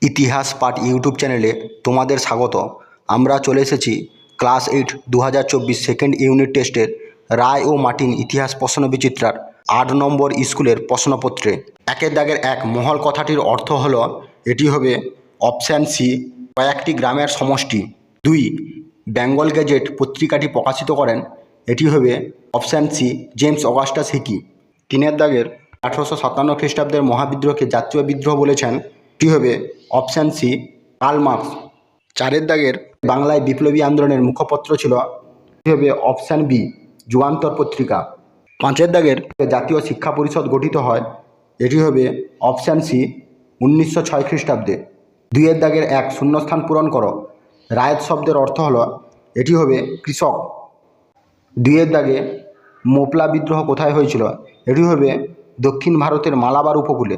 ইতিহাস পাঠ ইউটিউব চ্যানেলে তোমাদের স্বাগত। আমরা চলে এসেছি ক্লাস 8 2024 সেকেন্ড ইউনিট টেস্টের রায় ও মার্টিন ইতিহাস প্রশ্ন বিচিত্রার 8 নম্বর স্কুলের প্রশ্নপত্রে। একের দাগের এক মহল কথাটির অর্থ হলো এটি হবে অপশান সি, কয়েকটি গ্রামের সমষ্টি। 2, বেঙ্গল গেজেট পত্রিকাটি প্রকাশিত করেন, এটি হবে option C, James Augustus Hicky. 3 দাগের 1857 খ্রিস্টাব্দের মহাবিদ্রোহকে জাতীয় বিদ্রোহ বলেছেন, এটি হবে অপশান সি, কার্ল মার্কস। 4 দাগের বাংলায় বিপ্লবী আন্দোলনের মুখপত্র ছিল, এটি হবে অপশান বি, যুগান্তর পত্রিকা। 5 দাগের জাতীয় শিক্ষা পরিষদ গঠিত হয়, এটি হবে অপশান সি, 1906 খ্রিস্টাব্দে। 2 দাগের এক শূন্যস্থান পূরণ করো। রায়ত শব্দের অর্থ হলো, এটি হবে কৃষক। 2 দাগে মোপলা বিদ্রোহ কোথায় হয়েছিল, এটি হবে দক্ষিণ ভারতের মালাবার উপকূলে।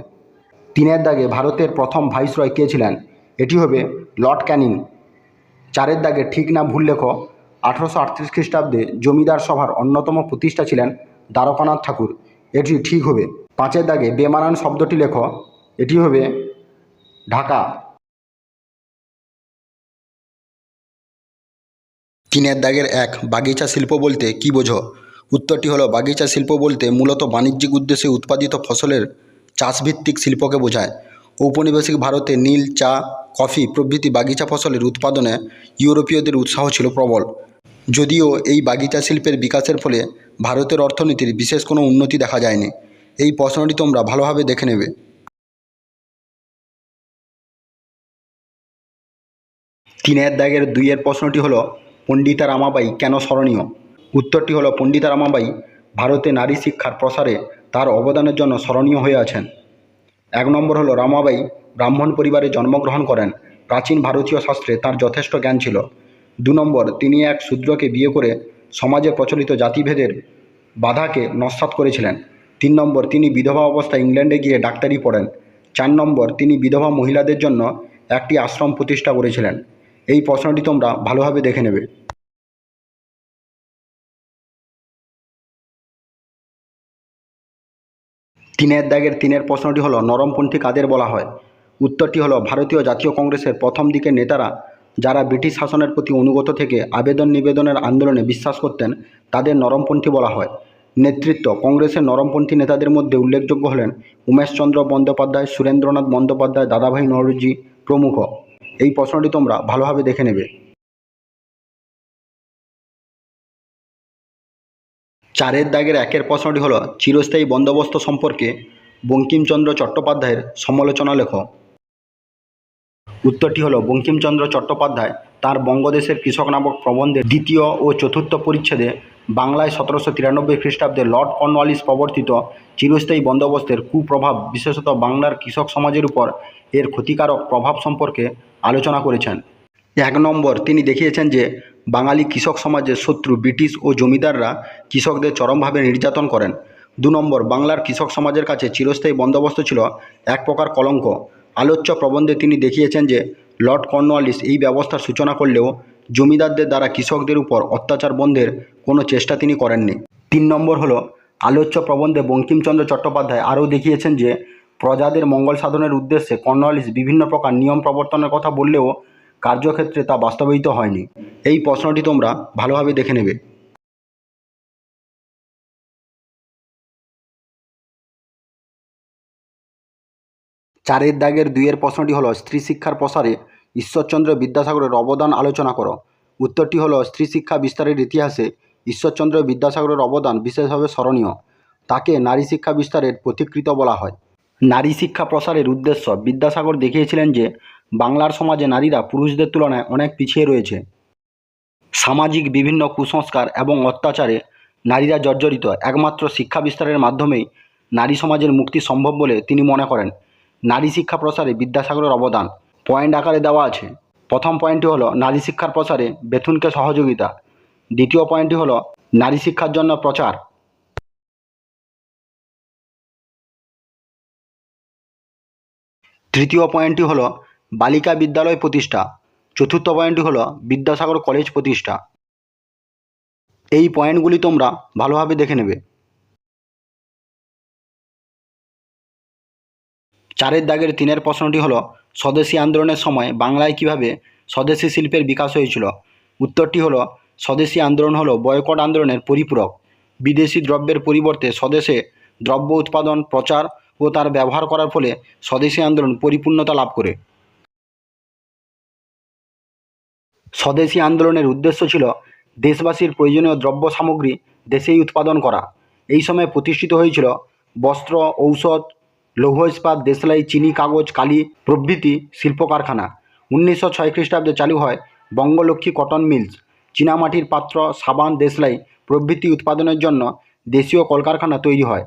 3 দাগে ভারতের প্রথম ভাইসরয় কে ছিলেন, এটি হবে লর্ড ক্যানিং। 4 দাগে ঠিক না ভুল লেখো। 1838 খ্রিস্টাব্দে জমিদার সভার অন্যতম প্রতিষ্ঠা ছিলেন দ্বারকানাথ ঠাকুর, এটি ঠিক হবে। 5 দাগে বেমানান শব্দটি লেখো, এটি হবে ঢাকা। 3 দাগের এক বাগিচা শিল্প বলতে কি বোঝো? উত্তরটি হলো, বাগিচা শিল্প বলতে মূলত বাণিজ্যিক উদ্দেশ্যে উৎপাদিত ফসলের চাষভিত্তিক শিল্পকে বোঝায়। ঔপনিবেশিক ভারতে নীল, চা, কফি প্রভৃতি বাগিচা ফসলের উৎপাদনে ইউরোপীয়দের উৎসাহ ছিল প্রবল। যদিও এই বাগিচা শিল্পের বিকাশের ফলে ভারতের অর্থনীতির বিশেষ কোনো উন্নতি দেখা যায়নি। এই প্রশ্নটি তোমরা ভালোভাবে দেখে নেবে। 3 দাগের 2 প্রশ্নটি হলো, পণ্ডিতা রামাবাঈ কেন স্মরণীয়? উত্তরটি হলো, পণ্ডিতা রামাবাঈ ভারতে নারী শিক্ষার প্রসারে তার অবদানের জন্য স্মরণীয় হয়ে আছেন। 1 নম্বর হলো, রামাবাঈ ব্রাহ্মণ পরিবারে জন্মগ্রহণ করেন। প্রাচীন ভারতীয় শাস্ত্রে তার যথেষ্ট জ্ঞান ছিল। 2 নম্বর, তিনি এক শূদ্রকে বিয়ে করে সমাজে প্রচলিত জাতিভেদের বাধাকে নস্যাৎ করেছিলেন। 3 নম্বর, তিনি বিধবা অবস্থায় ইংল্যান্ডে গিয়ে ডাক্তারি পড়েন। 4 নম্বর, তিনি বিধবা মহিলাদের জন্য একটি আশ্রম প্রতিষ্ঠা করেছিলেন। এই প্রশ্নটি তোমরা ভালোভাবে দেখে নেবে। 3 দাগের 3 প্রশ্নটি হলো, নরমপন্থী কাদের বলা হয়? উত্তরটি হলো, ভারতীয় জাতীয় কংগ্রেসের প্রথম দিকের নেতারা যারা ব্রিটিশ শাসনের প্রতি অনুগত থেকে আবেদন নিবেদনের আন্দোলনে বিশ্বাস করতেন, তাদের নরমপন্থী বলা হয়। নেতৃত্ব, কংগ্রেসের নরমপন্থী নেতাদের মধ্যে উল্লেখযোগ্য হলেন উমেশচন্দ্র বন্দ্যোপাধ্যায়, সুরেন্দ্রনাথ বন্দ্যোপাধ্যায়, দাদাভাই নওরোজি প্রমুখ। এই প্রশ্নটি তোমরা ভালোভাবে দেখে নেবে। 4 দাগের 1 প্রশ্নটি হলো, চিরস্থায়ী বন্দোবস্ত সম্পর্কে বঙ্কিমচন্দ্র চট্টোপাধ্যায়ের সমালোচনা লেখো। উত্তরটি হলো, বঙ্কিমচন্দ্র চট্টোপাধ্যায় তাঁর বঙ্গদেশের কৃষক নামক প্রবন্ধের 2য় ও 4র্থ পরিচ্ছেদে বাংলায় 1793 খ্রিস্টাব্দে লর্ড কর্নওয়ালিস প্রবর্তিত চিরস্থায়ী বন্দোবস্তের কুপ্রভাব, বিশেষত বাংলার কৃষক সমাজের উপর এর ক্ষতিকারক প্রভাব সম্পর্কে আলোচনা করেছেন। 1 নম্বর, তিনি দেখিয়েছেন যে বাঙালি কৃষক সমাজের শত্রু ব্রিটিশ ও জমিদাররা কৃষকদের চরমভাবে নির্যাতন করেন। 2 নম্বর, বাংলার কৃষক সমাজের কাছে চিরস্থায়ী বন্দোবস্ত ছিল এক প্রকার কলঙ্ক। আলোচ্য প্রবন্ধে তিনি দেখিয়েছেন যে লর্ড কর্নওয়ালিস এই ব্যবস্থার সূচনা করলেও জমিদারদের দ্বারা কৃষকদের উপর অত্যাচার বন্ধের কোনো চেষ্টা তিনি করেননি। 3 নম্বর হলো, আলোচ্য প্রবন্ধে বঙ্কিমচন্দ্র চট্টোপাধ্যায় আরও দেখিয়েছেন যে প্রজাদের মঙ্গল সাধনের উদ্দেশ্যে কর্নওয়ালিস বিভিন্ন প্রকার নিয়ম প্রবর্তনের কথা বললেও কার্যক্ষেত্রে তা বাস্তবায়িত হয়নি। এই প্রশ্নটি তোমরা ভালোভাবে দেখে নেবে। 4 দাগের 2 প্রশ্নটি হলো, স্ত্রী শিক্ষার প্রসারে ঈশ্বরচন্দ্র বিদ্যাসাগরের অবদান আলোচনা করো। উত্তরটি হলো, স্ত্রী শিক্ষা বিস্তারের ইতিহাসে ঈশ্বরচন্দ্র বিদ্যাসাগরের অবদান বিশেষভাবে স্মরণীয়। তাকে নারী শিক্ষা বিস্তারের পথিকৃৎ বলা হয়। নারী শিক্ষা প্রসারের উদ্দেশ্য, বিদ্যাসাগর দেখিয়েছিলেন যে বাংলার সমাজে নারীরা পুরুষদের তুলনায় অনেক পিছিয়ে রয়েছে। সামাজিক বিভিন্ন কুসংস্কার এবং অত্যাচারে নারীরা জর্জরিত। একমাত্র শিক্ষা বিস্তারের মাধ্যমেই নারী সমাজের মুক্তি সম্ভব বলে তিনি মনে করেন। নারী শিক্ষা প্রসারে বিদ্যাসাগরের অবদান পয়েন্ট আকারে দেওয়া আছে। প্রথম পয়েন্টটি হলো, নারী শিক্ষার প্রসারে বেথুনকে সহযোগিতা। দ্বিতীয় পয়েন্টটি হলো, নারী শিক্ষার জন্য প্রচার। তৃতীয় পয়েন্টটি হলো, বালিকা বিদ্যালয় প্রতিষ্ঠা। চতুর্থ পয়েন্টটি হলো, বিদ্যাসাগর কলেজ প্রতিষ্ঠা। এই পয়েন্টগুলি তোমরা ভালোভাবে দেখে নেবে। 4 দাগের 3 প্রশ্নটি হলো, স্বদেশী আন্দোলনের সময় বাংলায় কিভাবে স্বদেশী শিল্পের বিকাশ হয়েছিল? উত্তরটি হলো স্বদেশী আন্দোলন হলো বয়কট আন্দোলনের পরিপূরক। বিদেশি দ্রব্যের পরিবর্তে স্বদেশে দ্রব্য উৎপাদন, প্রচার ও তার ব্যবহার করার ফলে স্বদেশী আন্দোলন পরিপূর্ণতা লাভ করে। স্বদেশী আন্দোলনের উদ্দেশ্য ছিল দেশবাসীর প্রয়োজনীয় দ্রব্য সামগ্রী দেশেই উৎপাদন করা। এই সময় প্রতিষ্ঠিত হয়েছিল বস্ত্র, ঔষধ, লৌহ ইস্পাত, দেশলাই, চিনি, কাগজ, কালি প্রভৃতি শিল্প কারখানা। 1906 খ্রিস্টাব্দে চালু হয় বঙ্গলক্ষ্মী কটন মিলস। চীনামাটির পাত্র, সাবান, দেশলাই প্রভৃতি উৎপাদনের জন্য দেশীয় কলকারখানা তৈরি হয়।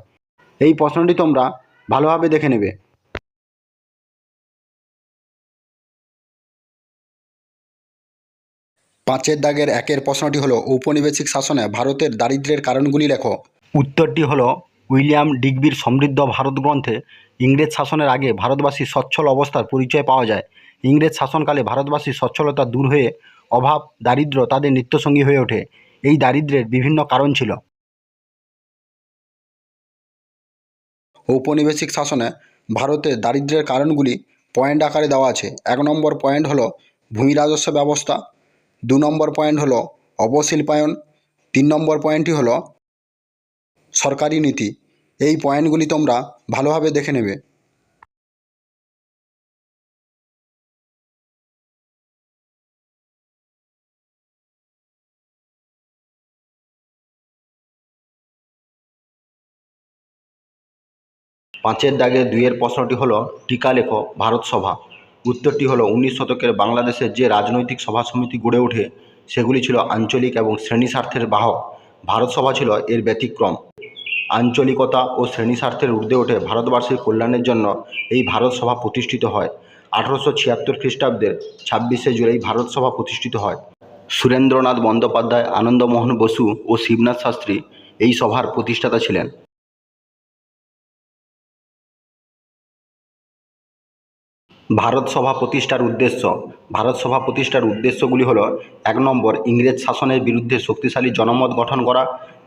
এই প্রশ্নটি তোমরা ভালোভাবে দেখে নেবে। 5-এর দাগের 1-এর প্রশ্নটি হলো ঔপনিবেশিক শাসনে ভারতের দারিদ্র্যের কারণগুলি লেখো। উত্তরটি হলো উইলিয়াম ডিগবির সমৃদ্ধ ভারত গ্রন্থে ইংরেজ শাসনের আগে ভারতবাসীর সচ্ছল অবস্থার পরিচয় পাওয়া যায়। ইংরেজ শাসনকালে ভারতবাসীর সচ্ছলতা দূর হয়ে অভাব, দারিদ্র্য তাদের নিত্যসঙ্গী হয়ে ওঠে। এই দারিদ্র্যের বিভিন্ন কারণ ছিল। ঔপনিবেশিক শাসনে ভারতের দারিদ্র্যের কারণগুলি পয়েন্ট আকারে দেওয়া আছে। 1 নম্বর পয়েন্ট হলো ভূমি রাজস্ব ব্যবস্থা। 2 নম্বর পয়েন্ট হলো অবশিল্পায়ন। 3 নম্বর পয়েন্টটি হলো সরকারি নীতি। এই পয়েন্টগুলি তোমরা ভালোভাবে দেখে নেবে। পাঁচের দাগে 2-এর প্রশ্নটি হলো টিকা লেখো ভারত সভা। উত্তরটি হলো 19 শতকের বাংলাদেশের যে রাজনৈতিক সভা সমিতি গড়ে ওঠে সেগুলি ছিল আঞ্চলিক এবং শ্রেণী স্বার্থের বাহক। ভারত সভা ছিল এর ব্যতিক্রম। আঞ্চলিকতা ও শ্রেণী স্বার্থের ঊর্ধ্বে ওঠে ভারতবাসীর কল্যাণের জন্য এই ভারত সভা প্রতিষ্ঠিত হয়। 1876 খ্রিস্টাব্দের 26শে জুলাই ভারত সভা প্রতিষ্ঠিত হয়। সুরেন্দ্রনাথ বন্দ্যোপাধ্যায়, আনন্দমোহন বসু ও শিবনাথ শাস্ত্রী এই সভার প্রতিষ্ঠাতা ছিলেন। ভারত সভা প্রতিষ্ঠার উদ্দেশ্য। ভারত সভা প্রতিষ্ঠার উদ্দেশ্যগুলি হলো 1 নম্বর ইংরেজ শাসনের বিরুদ্ধে শক্তিশালী জনমত গঠন করা।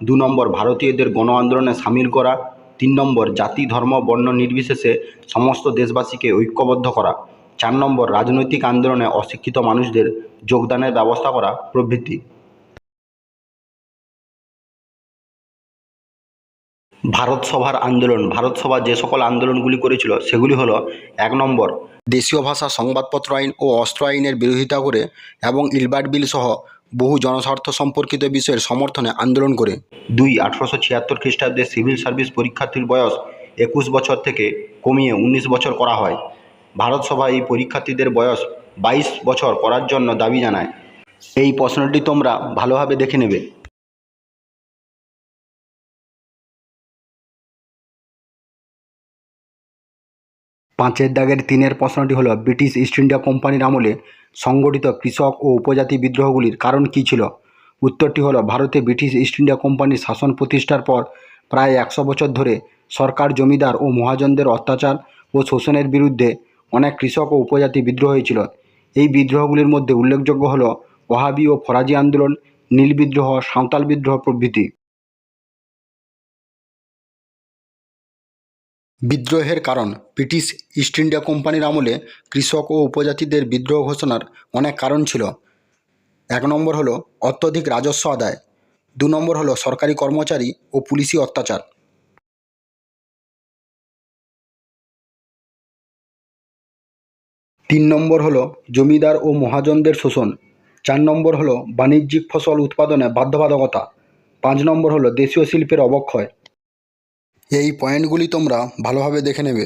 2 নম্বর ভারতীয়দের গণ আন্দোলনে সামিল করা। 3 নম্বর জাতি, ধর্ম, বর্ণ নির্বিশেষে সমস্ত দেশবাসীকে ঐক্যবদ্ধ করা। 4 নম্বর রাজনৈতিক আন্দোলনে অশিক্ষিত মানুষদের যোগদানের ব্যবস্থা করা প্রভৃতি। ভারত সভার আন্দোলন। ভারত সভা যে সকল আন্দোলনগুলি করেছিল সেগুলি হলো 1 নম্বর দেশীয় ভাষা সংবাদপত্র আইন ও অস্ত্র আইনের বিরোধিতা করে এবং ইলবার্ট বিল সহ বহু জনস্বার্থ সম্পর্কিত বিষয়ের সমর্থনে আন্দোলন করে। 2 1876 খ্রিস্টাব্দে সিভিল সার্ভিস পরীক্ষার্থীর বয়স 21 বছর থেকে কমিয়ে 19 বছর করা হয়। ভারত সভা এই পরীক্ষার্থীদের বয়স 22 বছর করার জন্য দাবি জানায়। এই প্রশ্নটি তোমরা ভালোভাবে দেখে নেবে। 5-এর দাগের 3-এর প্রশ্নটি হলো ব্রিটিশ ইস্ট ইন্ডিয়া কোম্পানির আমলে সংগঠিত কৃষক ও উপজাতি বিদ্রোহগুলির কারণ কী ছিল? উত্তরটি হলো ভারতে ব্রিটিশ ইস্ট ইন্ডিয়া কোম্পানির শাসন প্রতিষ্ঠার পর প্রায় 100 বছর ধরে সরকার জমিদার ও মহাজনদের অত্যাচার ও শোষণের বিরুদ্ধে অনেক কৃষক ও উপজাতি বিদ্রোহ হয়েছিল। এই বিদ্রোহগুলির মধ্যে উল্লেখযোগ্য হলো ওয়াহাবি ও ফরাজি আন্দোলন, নীল বিদ্রোহ, সাঁওতাল বিদ্রোহ প্রভৃতি। বিদ্রোহের কারণ। ব্রিটিশ ইস্ট ইন্ডিয়া কোম্পানির আমলে কৃষক ও উপজাতিদের বিদ্রোহ ঘোষণার অনেক কারণ ছিল। 1 নম্বর হলো অত্যধিক রাজস্ব আদায়। 2 নম্বর হলো সরকারি কর্মচারী ও পুলিশি অত্যাচার। 3 নম্বর হলো জমিদার ও মহাজনদের শোষণ। 4 নম্বর হলো বাণিজ্যিক ফসল উৎপাদনে বাধ্যবাধকতা। 5 নম্বর হলো দেশীয় শিল্পের অবক্ষয়। এই পয়েন্টগুলি তোমরা ভালোভাবে দেখে নেবে।